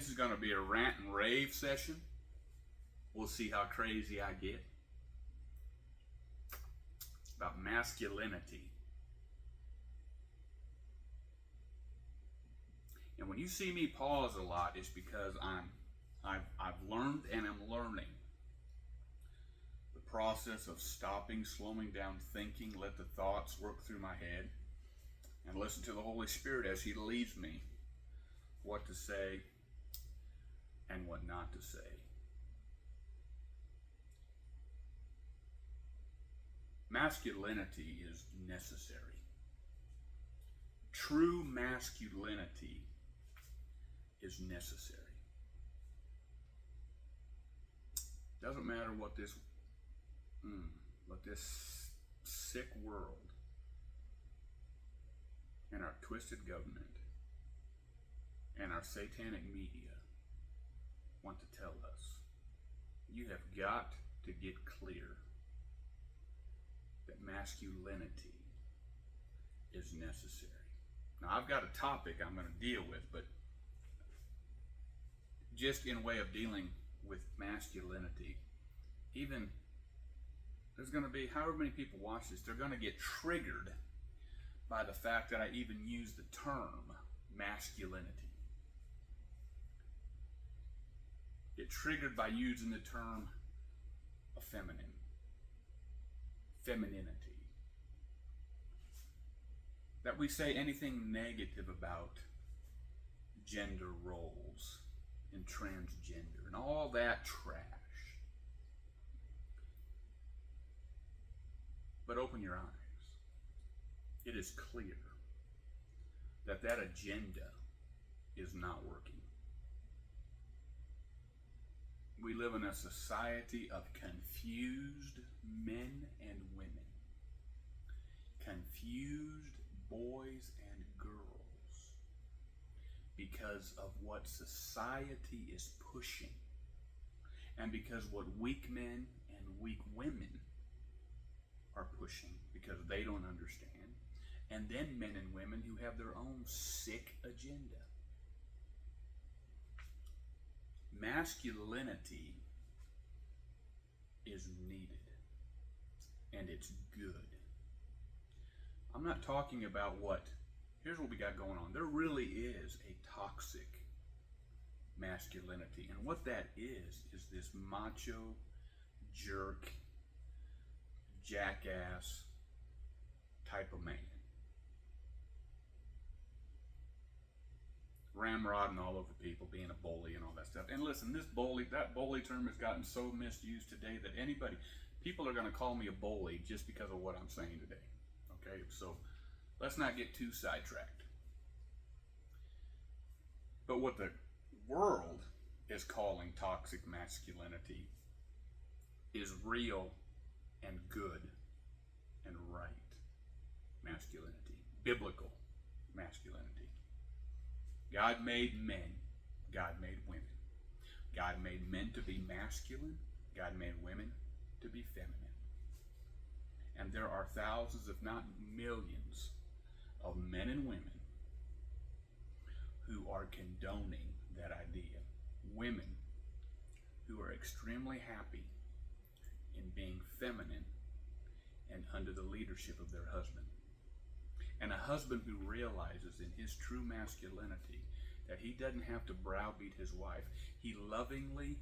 This is going to be a rant and rave session. We'll see how crazy I get. About masculinity. And when you see me pause a lot, it's because I've learned and I'm learning. The process of stopping, slowing down, thinking, let the thoughts work through my head, and listen to the Holy Spirit as He leads me what to say and what not to say. Masculinity is necessary. True masculinity is necessary. Doesn't matter what this sick world and our twisted government and our satanic media want to tell us. You have got to get clear that masculinity is necessary. Now, I've got a topic I'm going to deal with, but just in way of dealing with masculinity, even there's going to be, however many people watch this, they're going to get triggered by the fact that I even use the term masculinity. Get triggered by using the term effeminate. Femininity. That we say anything negative about gender roles and transgender and all that trash. But open your eyes. It is clear that that agenda is not working. We live in a society of confused men and women, confused boys and girls, because of what society is pushing, and because what weak men and weak women are pushing, because they don't understand, and then men and women who have their own sick agenda. Masculinity is needed, and it's good. I'm not talking about here's what we got going on. There really is a toxic masculinity, and what that is this macho, jerk, jackass type of man. Ramrodding all over people, being a bully and all that stuff. And listen, that bully term has gotten so misused today that people are going to call me a bully just because of what I'm saying today. Okay, so let's not get too sidetracked. But what the world is calling toxic masculinity is real and good and right masculinity, biblical masculinity. God made men, God made women. God made men to be masculine, God made women to be feminine. And there are thousands, if not millions, of men and women who are condoning that idea. Women who are extremely happy in being feminine and under the leadership of their husband. And a husband who realizes in his true masculinity that he doesn't have to browbeat his wife. He lovingly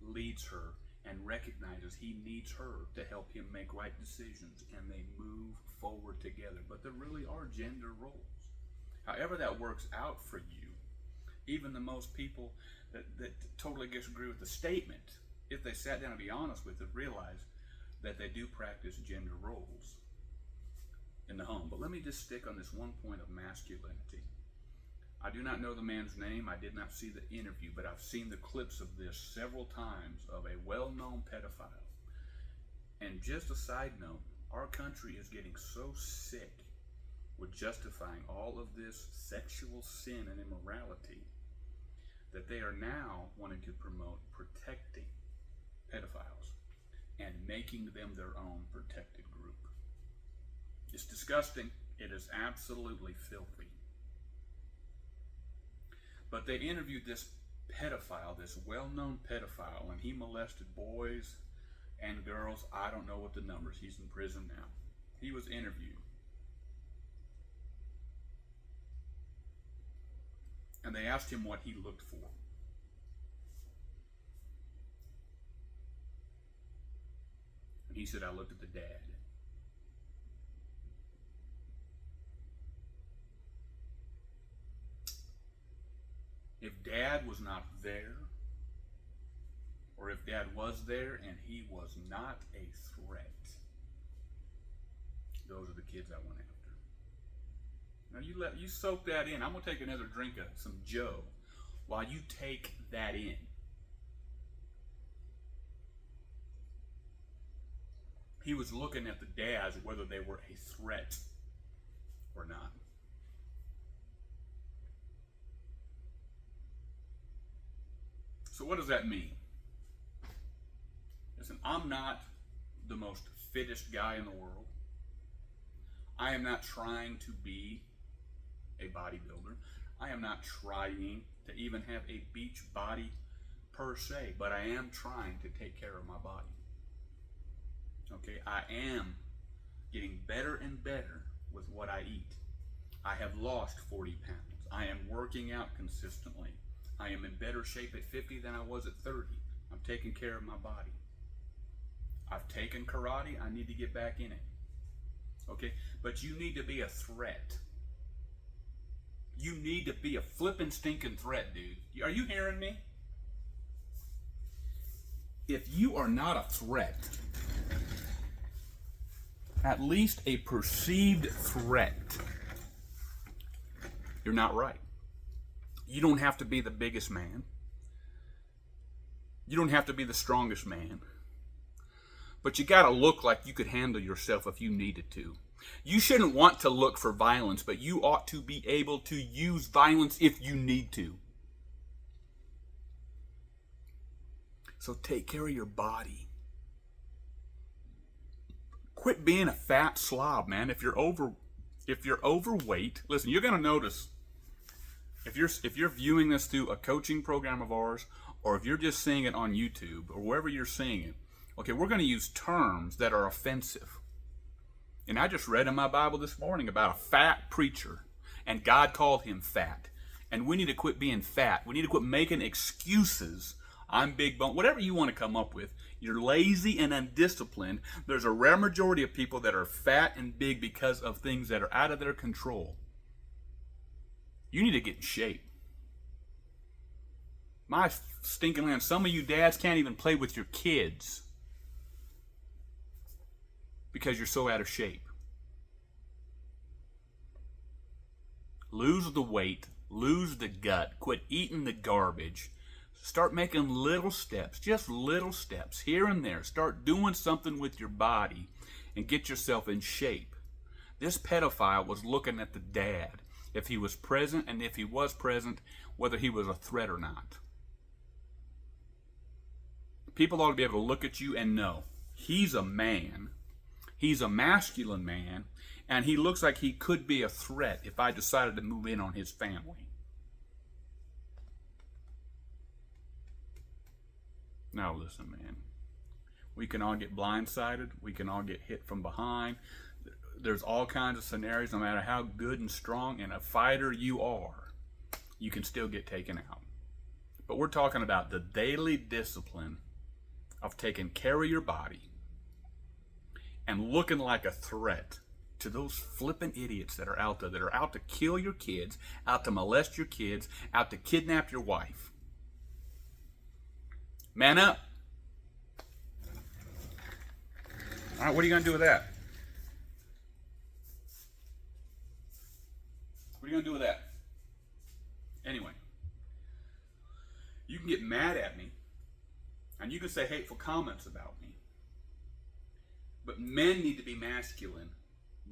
leads her and recognizes he needs her to help him make right decisions, and they move forward together. But there really are gender roles. However that works out for you, even the most people that totally disagree with the statement, if they sat down and be honest with it, realize that they do practice gender roles in the home. But let me just stick on this one point of masculinity. I do not know the man's name. I did not see the interview, but I've seen the clips of this several times of a well-known pedophile. And just a side note, our country is getting so sick with justifying all of this sexual sin and immorality that they are now wanting to promote protecting pedophiles and making them their own protected group. It's disgusting. It is absolutely filthy. But they interviewed this pedophile, this well-known pedophile, and he molested boys and girls. I don't know what the numbers. He's in prison now. He was interviewed. And they asked him what he looked for. And he said, I looked at the dad. If dad was not there, or if dad was there and he was not a threat, those are the kids I went after. Now you soak that in. I'm going to take another drink of some Joe while you take that in. He was looking at the dads, whether they were a threat or not. So what does that mean? Listen, I'm not the most fittest guy in the world. I am not trying to be a bodybuilder. I am not trying to even have a beach body per se, but I am trying to take care of my body. Okay, I am getting better and better with what I eat. I have lost 40 pounds. I am working out consistently. I am in better shape at 50 than I was at 30. I'm taking care of my body. I've taken karate. I need to get back in it. Okay, but you need to be a threat. You need to be a flippin' stinking threat, dude. Are you hearing me? If you are not a threat, at least a perceived threat, you're not right. You don't have to be the biggest man. You don't have to be the strongest man. But you got to look like you could handle yourself if you needed to. You shouldn't want to look for violence, but you ought to be able to use violence if you need to. So take care of your body. Quit being a fat slob, man. If you're overweight, listen, you're going to notice if you're viewing this through a coaching program of ours, or if you're just seeing it on YouTube or wherever you're seeing it, okay, we're going to use terms that are offensive. And I just read in my Bible this morning about a fat preacher, and God called him fat. And we need to quit being fat. We need to quit making excuses. I'm big bone. Whatever you want to come up with. You're lazy and undisciplined. There's a rare majority of people that are fat and big because of things that are out of their control. You need to get in shape. My stinking land, some of you dads can't even play with your kids because you're so out of shape. Lose the weight, lose the gut, quit eating the garbage. Start making little steps, just little steps here and there. Start doing something with your body and get yourself in shape. This pedophile was looking at the dad, if he was present, and if he was present, whether he was a threat or not. People ought to be able to look at you and know he's a man. He's a masculine man, and he looks like he could be a threat if I decided to move in on his family. Now listen, man. We can all get blindsided. We can all get hit from behind. There's all kinds of scenarios, no matter how good and strong and a fighter you are, you can still get taken out. But we're talking about the daily discipline of taking care of your body and looking like a threat to those flippin' idiots that are out there, that are out to kill your kids, out to molest your kids, out to kidnap your wife. Man up. All right, what are you going to do with that? What are you going to do with that? Anyway, you can get mad at me, and you can say hateful comments about me, but men need to be masculine,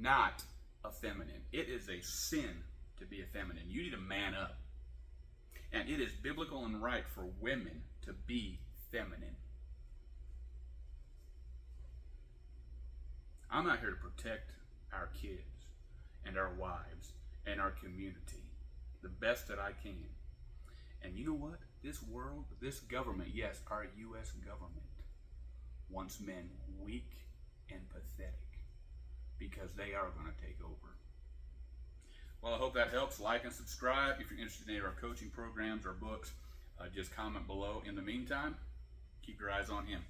not effeminate. It is a sin to be effeminate. You need to man up. And it is biblical and right for women to be feminine. I'm out here to protect our kids and our wives and our community the best that I can. And you know what? this world, this government, yes, our U.S. government wants men weak and pathetic because they are going to take over. Well, I hope that helps. Like and subscribe. If you're interested in any of our coaching programs or books, just comment below. In the meantime, keep your eyes on Him.